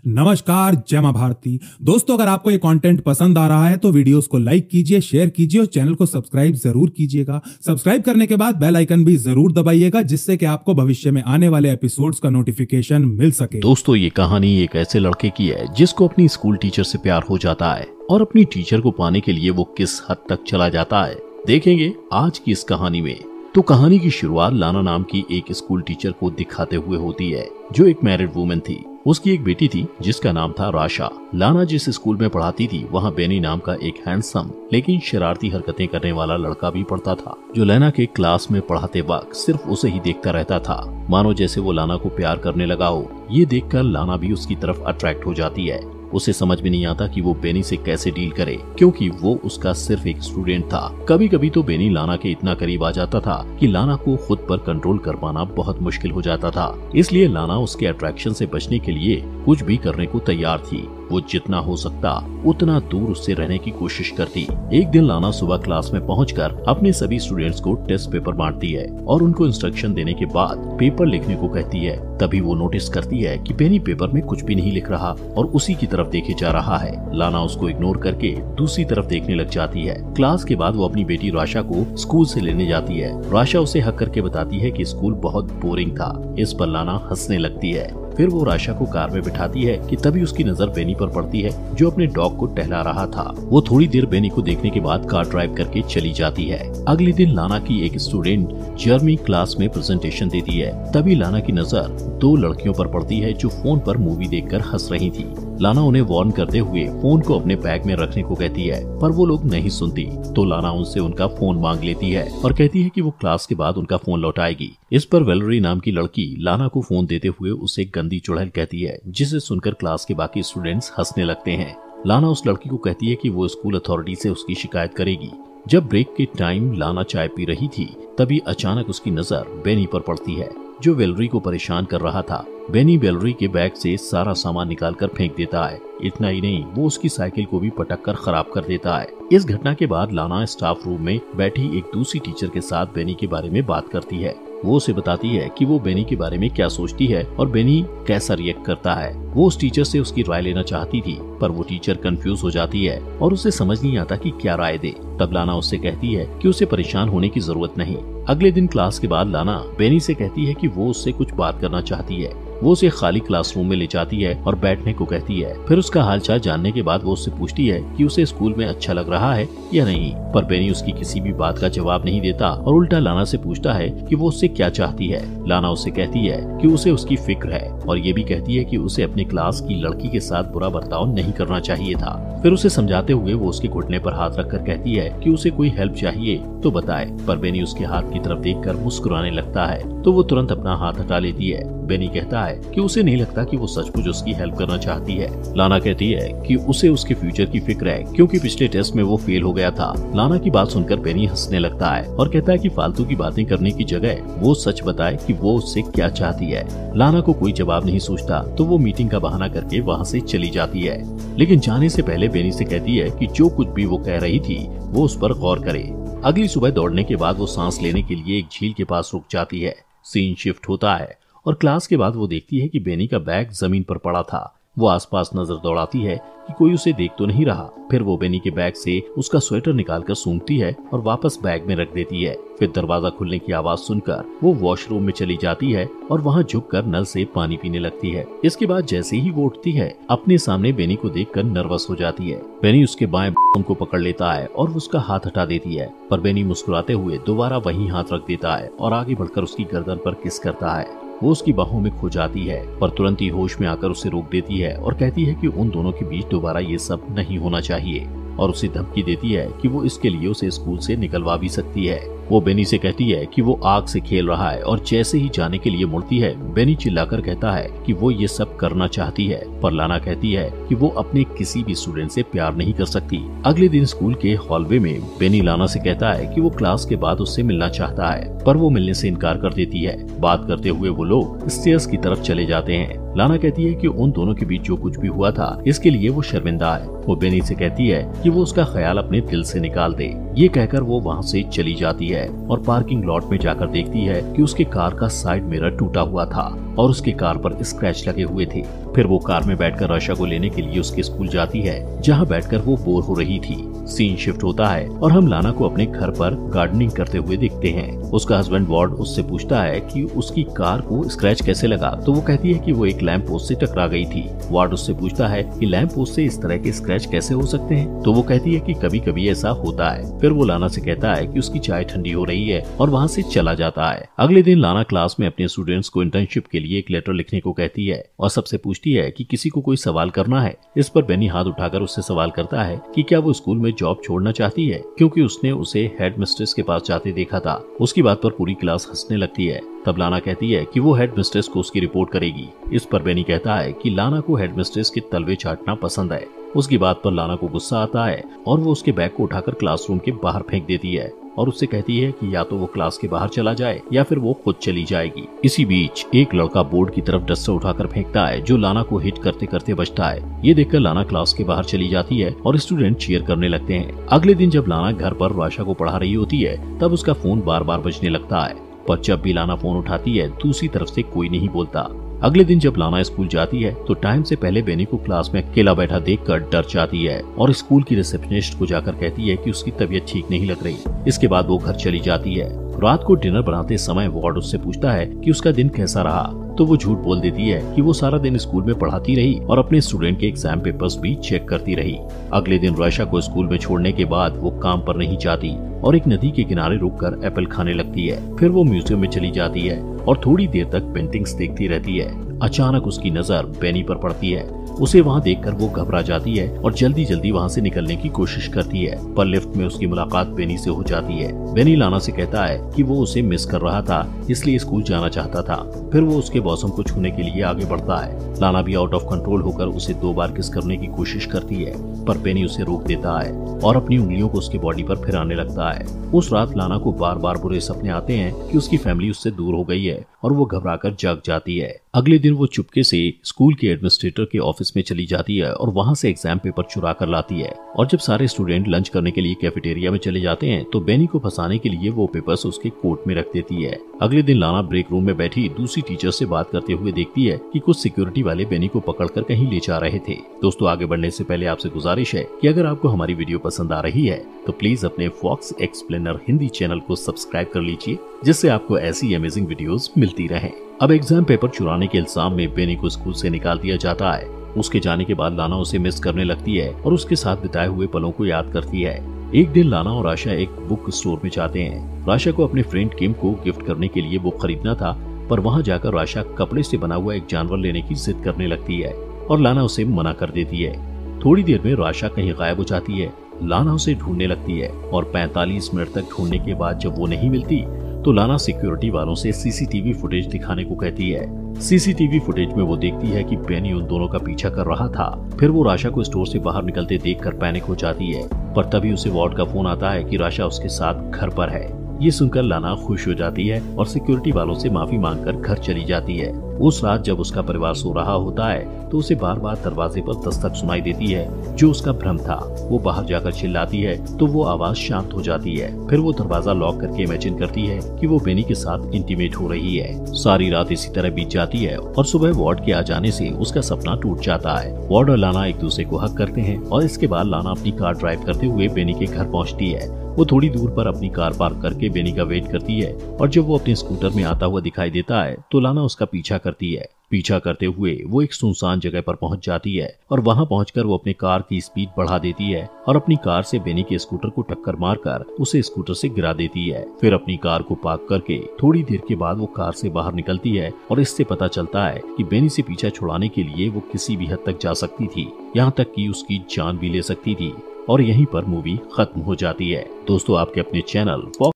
नमस्कार, जय मां भारती। दोस्तों, अगर आपको ये कंटेंट पसंद आ रहा है तो वीडियोस को लाइक कीजिए, शेयर कीजिए और चैनल को सब्सक्राइब जरूर कीजिएगा। सब्सक्राइब करने के बाद बेल आइकन भी जरूर दबाइएगा, जिससे कि आपको भविष्य में आने वाले एपिसोड्स का नोटिफिकेशन मिल सके। दोस्तों, ये कहानी एक ऐसे लड़के की है जिसको अपनी स्कूल टीचर से प्यार हो जाता है और अपनी टीचर को पाने के लिए वो किस हद तक चला जाता है, देखेंगे आज की इस कहानी में। तो कहानी की शुरुआत लाना नाम की एक स्कूल टीचर को दिखाते हुए होती है, जो एक मैरिड वुमन थी। उसकी एक बेटी थी जिसका नाम था राशा। लाना जिस स्कूल में पढ़ाती थी वहाँ बेनी नाम का एक हैंडसम लेकिन शरारती हरकतें करने वाला लड़का भी पढ़ता था, जो लाना के क्लास में पढ़ाते वक्त सिर्फ उसे ही देखता रहता था, मानो जैसे वो लाना को प्यार करने लगा हो। ये देखकर लाना भी उसकी तरफ अट्रैक्ट हो जाती है। उसे समझ में नहीं आता कि वो बेनी से कैसे डील करे, क्योंकि वो उसका सिर्फ एक स्टूडेंट था। कभी कभी तो बेनी लाना के इतना करीब आ जाता था कि लाना को खुद पर कंट्रोल कर पाना बहुत मुश्किल हो जाता था। इसलिए लाना उसके अट्रैक्शन से बचने के लिए कुछ भी करने को तैयार थी। वो जितना हो सकता उतना दूर उससे रहने की कोशिश करती। एक दिन लाना सुबह क्लास में पहुंचकर अपने सभी स्टूडेंट्स को टेस्ट पेपर बांटती है और उनको इंस्ट्रक्शन देने के बाद पेपर लिखने को कहती है। तभी वो नोटिस करती है कि बेनी पेपर में कुछ भी नहीं लिख रहा और उसी की तरफ देखे जा रहा है। लाना उसको इग्नोर करके दूसरी तरफ देखने लग जाती है। क्लास के बाद वो अपनी बेटी राशा को स्कूल से लेने जाती है। राशा उसे हक करके बताती है कि स्कूल बहुत बोरिंग था। इस पर लाना हंसने लगती है। फिर वो राशा को कार में बिठाती है कि तभी उसकी नजर बेनी पर पड़ती है, जो अपने डॉग को टहला रहा था। वो थोड़ी देर बेनी को देखने के बाद कार ड्राइव करके चली जाती है। अगले दिन लाना की एक स्टूडेंट जर्मी क्लास में प्रेजेंटेशन देती है। तभी लाना की नजर दो लड़कियों पर पड़ती है, जो फोन पर मूवी देखकर हंस रही थी। लाना उन्हें वार्न करते हुए फोन को अपने बैग में रखने को कहती है, पर वो लोग नहीं सुनती। तो लाना उनसे उनका फोन मांग लेती है और कहती है कि वो क्लास के बाद उनका फोन लौटाएगी। इस पर वेलरी नाम की लड़की लाना को फोन देते हुए उसे गंदी चुड़ैल कहती है, जिसे सुनकर क्लास के बाकी स्टूडेंट्स हंसने लगते हैं। लाना उस लड़की को कहती है कि वो स्कूल अथॉरिटी से उसकी शिकायत करेगी। जब ब्रेक के टाइम लाना चाय पी रही थी, तभी अचानक उसकी नजर बेनी पर पड़ती है, जो वेलरी को परेशान कर रहा था। बेनी वेलरी के बैग से सारा सामान निकालकर फेंक देता है। इतना ही नहीं, वो उसकी साइकिल को भी पटक कर खराब कर देता है। इस घटना के बाद लाना स्टाफ रूम में बैठी एक दूसरी टीचर के साथ बेनी के बारे में बात करती है। वो उसे बताती है कि वो बेनी के बारे में क्या सोचती है और बेनी कैसा रिएक्ट करता है। वो उस टीचर से उसकी राय लेना चाहती थी, पर वो टीचर कंफ्यूज हो जाती है और उसे समझ नहीं आता कि क्या राय दे। तब लाना उससे कहती है कि उसे परेशान होने की जरूरत नहीं। अगले दिन क्लास के बाद लाना बेनी से कहती है कि वो उससे कुछ बात करना चाहती है। वो उसे खाली क्लासरूम में ले जाती है और बैठने को कहती है। फिर उसका हालचाल जानने के बाद वो उससे पूछती है कि उसे स्कूल में अच्छा लग रहा है या नहीं, पर बेनी उसकी किसी भी बात का जवाब नहीं देता और उल्टा लाना से पूछता है कि वो उससे क्या चाहती है। लाना उससे कहती है कि उसे उसकी फिक्र है और ये भी कहती है कि उसे अपने क्लास की लड़की के साथ बुरा बर्ताव नहीं करना चाहिए था। फिर उसे समझाते हुए वो उसके घुटने पर हाथ रखकर कहती है कि उसे कोई हेल्प चाहिए तो बताए, पर बेनी उसके हाथ की तरफ देखकर मुस्कुराने लगता है, तो वो तुरंत अपना हाथ हटा लेती है। बेनी कहता है कि उसे नहीं लगता कि वो सचमुच उसकी हेल्प करना चाहती है। लाना कहती है कि उसे उसके फ्यूचर की फिक्र है, क्योंकि पिछले टेस्ट में वो फेल हो गया था। लाना की बात सुनकर बेनी हंसने लगता है और कहता है कि फालतू की बातें करने की जगह वो सच बताए कि वो उससे क्या चाहती है। लाना को कोई जवाब नहीं सोचता, तो वो मीटिंग का बहाना करके वहाँ से चली जाती है। लेकिन जाने से पहले बेनी से कहती है कि जो कुछ भी वो कह रही थी वो उस पर गौर करे। अगली सुबह दौड़ने के बाद वो सांस लेने के लिए एक झील के पास रुक जाती है। सीन शिफ्ट होता है और क्लास के बाद वो देखती है कि बेनी का बैग जमीन पर पड़ा था। वो आसपास नजर दौड़ाती है कि कोई उसे देख तो नहीं रहा। फिर वो बेनी के बैग से उसका स्वेटर निकालकर सूंघती है और वापस बैग में रख देती है। फिर दरवाजा खुलने की आवाज सुनकर वो वॉशरूम में चली जाती है और वहाँ झुककर नल से पानी पीने लगती है। इसके बाद जैसे ही वो उठती है, अपने सामने बेनी को देखकर नर्वस हो जाती है। बेनी उसके बाएं को पकड़ लेता है और उसका हाथ हटा देती है, पर बेनी मुस्कुराते हुए दोबारा वही हाथ रख देता है और आगे बढ़कर उसकी गर्दन पर किस करता है। वो उसकी बाहों में खो जाती है, पर तुरंत ही होश में आकर उसे रोक देती है और कहती है कि उन दोनों के बीच दोबारा ये सब नहीं होना चाहिए, और उसे धमकी देती है कि वो इसके लिए उसे स्कूल से निकलवा भी सकती है। वो बेनी से कहती है कि वो आग से खेल रहा है और जैसे ही जाने के लिए मुड़ती है, बेनी चिल्लाकर कहता है कि वो ये सब करना चाहती है, पर लाना कहती है कि वो अपने किसी भी स्टूडेंट से प्यार नहीं कर सकती। अगले दिन स्कूल के हॉलवे में बेनी लाना से कहता है कि वो क्लास के बाद उससे मिलना चाहता है, पर वो मिलने से इनकार कर देती है। बात करते हुए वो लोग स्टेयर्स की तरफ चले जाते हैं। लाना कहती है कि उन दोनों के बीच जो कुछ भी हुआ था इसके लिए वो शर्मिंदा है। वो बेनी से कहती है कि वो उसका ख्याल अपने दिल से निकाल दे। ये कहकर वो वहाँ से चली जाती है और पार्किंग लॉट में जाकर देखती है कि उसके कार का साइड मिरर टूटा हुआ था। और उसके कार पर स्क्रैच लगे हुए थे। फिर वो कार में बैठकर आशा को लेने के लिए उसके स्कूल जाती है, जहाँ बैठकर वो बोर हो रही थी। सीन शिफ्ट होता है और हम लाना को अपने घर पर गार्डनिंग करते हुए देखते हैं। उसका हस्बैंड वार्ड उससे पूछता है कि उसकी कार को स्क्रैच कैसे लगा, तो वो कहती है कि वो एक लैंप पोस्ट से टकरा गई थी। वार्ड उससे पूछता है कि लैंप पोस्ट से इस तरह के स्क्रैच कैसे हो सकते हैं, तो वो कहती है कि कभी कभी ऐसा होता है। फिर वो लाना से कहता है कि उसकी चाय ठंडी हो रही है और वहाँ से चला जाता है। अगले दिन लाना क्लास में अपने स्टूडेंट्स को इंटर्नशिप के लिए एक लेटर लिखने को कहती है और सबसे पूछती है कि किसी को कोई सवाल करना है। इस पर बेनी हाथ उठाकर उससे सवाल करता है कि क्या वो स्कूल में जॉब छोड़ना चाहती है, क्योंकि उसने उसे हेड मिस्ट्रेस के पास जाते देखा था। उसकी बात पर पूरी क्लास हंसने लगती है। तब लाना कहती है कि वो हेड मिस्ट्रेस को उसकी रिपोर्ट करेगी। इस पर बेनी कहता है कि लाना को हेड मिस्ट्रेस के तलवे चाटना पसंद है। उसकी बात पर लाना को गुस्सा आता है और वो उसके बैग को उठाकर क्लासरूम के बाहर फेंक देती है और उससे कहती है कि या तो वो क्लास के बाहर चला जाए या फिर वो खुद चली जाएगी। इसी बीच एक लड़का बोर्ड की तरफ डस्टर उठाकर फेंकता है, जो लाना को हिट करते करते बचता है। ये देखकर लाना क्लास के बाहर चली जाती है और स्टूडेंट चीयर करने लगते हैं। अगले दिन जब लाना घर पर राशा को पढ़ा रही होती है, तब उसका फोन बार बार बजने लगता है, पर जब भी लाना फोन उठाती है, दूसरी तरफ से कोई नहीं बोलता। अगले दिन जब लाना स्कूल जाती है तो टाइम से पहले बेनी को क्लास में अकेला बैठा देखकर डर जाती है और स्कूल की रिसेप्शनिस्ट को जाकर कहती है कि उसकी तबीयत ठीक नहीं लग रही। इसके बाद वो घर चली जाती है। रात को डिनर बनाते समय वार्ड उससे पूछता है कि उसका दिन कैसा रहा, तो वो झूठ बोल देती है कि वो सारा दिन स्कूल में पढ़ाती रही और अपने स्टूडेंट के एग्जाम पेपर्स भी चेक करती रही। अगले दिन राशा को स्कूल में छोड़ने के बाद वो काम पर नहीं जाती और एक नदी के किनारे रुककर एप्पल खाने लगती है। फिर वो म्यूजियम में चली जाती है और थोड़ी देर तक पेंटिंग्स देखती रहती है। अचानक उसकी नजर बेनी पर पड़ती है। उसे वहाँ देखकर वो घबरा जाती है और जल्दी जल्दी वहाँ से निकलने की कोशिश करती है, पर लिफ्ट में उसकी मुलाकात बेनी से हो जाती है। बेनी लाना से कहता है कि वो उसे मिस कर रहा था, इसलिए स्कूल जाना चाहता था। फिर वो उसके बॉसम को छूने के लिए आगे बढ़ता है। लाना भी आउट ऑफ कंट्रोल होकर उसे 2 बार किस करने की कोशिश करती है, पर बेनी उसे रोक देता है और अपनी उंगलियों को उसके बॉडी पर फिराने लगता है। उस रात लाना को बार बार बुरे सपने आते हैं कि उसकी फैमिली उससे दूर हो गई है और वो घबराकर जाग जाती है। अगले दिन वो चुपके से स्कूल के एडमिनिस्ट्रेटर के ऑफिस में चली जाती है और वहाँ से एग्जाम पेपर चुरा कर लाती है। और जब सारे स्टूडेंट लंच करने के लिए कैफेटेरिया में चले जाते हैं तो बेनी को फंसाने के लिए वो पेपर्स उसके कोट में रख देती है। अगले दिन लाना ब्रेक रूम में बैठी दूसरी टीचर से बात करते हुए देखती है कि कुछ सिक्योरिटी वाले बेनी को पकड़कर कहीं ले जा रहे थे। दोस्तों, आगे बढ़ने से पहले आपसे गुजारिश है कि अगर आपको हमारी वीडियो पसंद आ रही है तो प्लीज अपने फॉक्स एक्सप्लेनर हिंदी चैनल को सब्सक्राइब कर लीजिए, जिससे आपको ऐसी अमेजिंग वीडियोस मिलती रहे। अब एग्जाम पेपर चुराने के इल्जाम में बेनी को स्कूल से निकाल दिया जाता है। उसके जाने के बाद लाना उसे मिस करने लगती है और उसके साथ बिताए हुए पलों को याद करती है। एक दिन लाना और आशा एक बुक स्टोर में जाते हैं। आशा को अपने फ्रेंड किम को गिफ्ट करने के लिए बुक खरीदना था, पर वहाँ जाकर आशा कपड़े से बना हुआ एक जानवर लेने की जिद करने लगती है और लाना उसे मना कर देती है। थोड़ी देर में आशा कहीं गायब हो जाती है। लाना उसे ढूंढने लगती है और 45 मिनट तक ढूंढने के बाद जब वो नहीं मिलती तो लाना सिक्योरिटी वालों से सीसीटीवी फुटेज दिखाने को कहती है। सीसीटीवी फुटेज में वो देखती है कि बेनी उन दोनों का पीछा कर रहा था। फिर वो राशा को स्टोर से बाहर निकलते देखकर पैनिक हो जाती है, पर तभी उसे वार्ड का फोन आता है कि राशा उसके साथ घर पर है। ये सुनकर लाना खुश हो जाती है और सिक्योरिटी वालों से माफी मांगकर घर चली जाती है। उस रात जब उसका परिवार सो रहा होता है तो उसे बार बार दरवाजे पर दस्तक सुनाई देती है, जो उसका भ्रम था। वो बाहर जाकर चिल्लाती है तो वो आवाज शांत हो जाती है। फिर वो दरवाजा लॉक करके इमेजिन करती है कि वो बेनी के साथ इंटीमेट हो रही है। सारी रात इसी तरह बीत जाती है और सुबह वार्ड के आ जाने से उसका सपना टूट जाता है। वार्ड और लाना एक दूसरे को हक करते हैं और इसके बाद लाना अपनी कार ड्राइव करते हुए बेनी के घर पहुँचती है। वो थोड़ी दूर पर अपनी कार पार्क करके बेनी का वेट करती है और जब वो अपने स्कूटर में आता हुआ दिखाई देता है तो लाना उसका पीछा करती है। पीछा करते हुए वो एक सुनसान जगह पर पहुंच जाती है और वहां पहुंचकर वो अपनी कार की स्पीड बढ़ा देती है और अपनी कार से बेनी के स्कूटर को टक्कर मारकर उसे स्कूटर से गिरा देती है। फिर अपनी कार को पार्क करके थोड़ी देर के बाद वो कार से बाहर निकलती है और इससे पता चलता है कि बेनी से पीछा छुड़ाने के लिए वो किसी भी हद तक जा सकती थी, यहाँ तक कि उसकी जान भी ले सकती थी। और यहीं पर मूवी खत्म हो जाती है। दोस्तों, आपके अपने चैनल